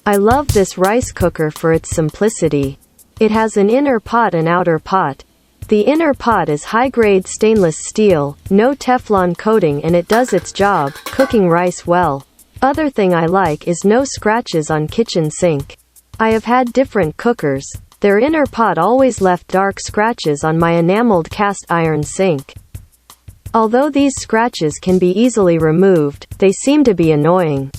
I love this rice cooker for its simplicity. It has an inner pot and outer pot. The inner pot is high-grade stainless steel, no Teflon coating, and it does its job, cooking rice well. Other thing I like is no scratches on kitchen sink. I have had different cookers. Their inner pot always left dark scratches on my enameled cast iron sink. Although these scratches can be easily removed, they seem to be annoying.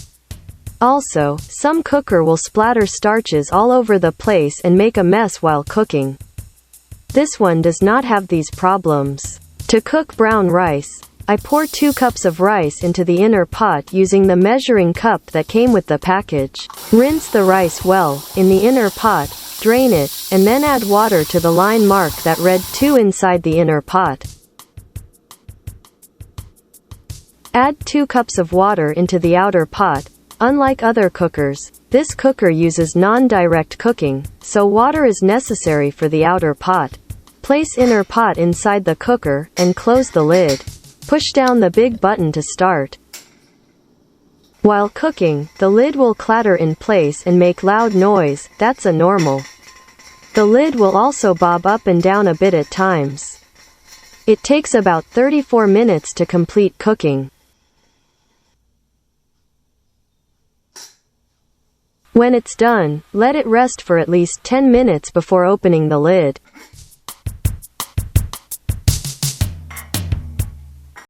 Also, some cooker will splatter starches all over the place and make a mess while cooking. This one does not have these problems. To cook brown rice, I pour 2 cups of rice into the inner pot using the measuring cup that came with the package. Rinse the rice well in the inner pot, drain it, and then add water to the line mark that read 2 inside the inner pot. Add 2 cups of water into the outer pot. Unlike other cookers, this cooker uses non-direct cooking, so water is necessary for the outer pot. Place inner pot inside the cooker, and close the lid. Push down the big button to start. While cooking, the lid will clatter in place and make loud noise. That's a normal. The lid will also bob up and down a bit at times. It takes about 34 minutes to complete cooking. When it's done, let it rest for at least 10 minutes before opening the lid.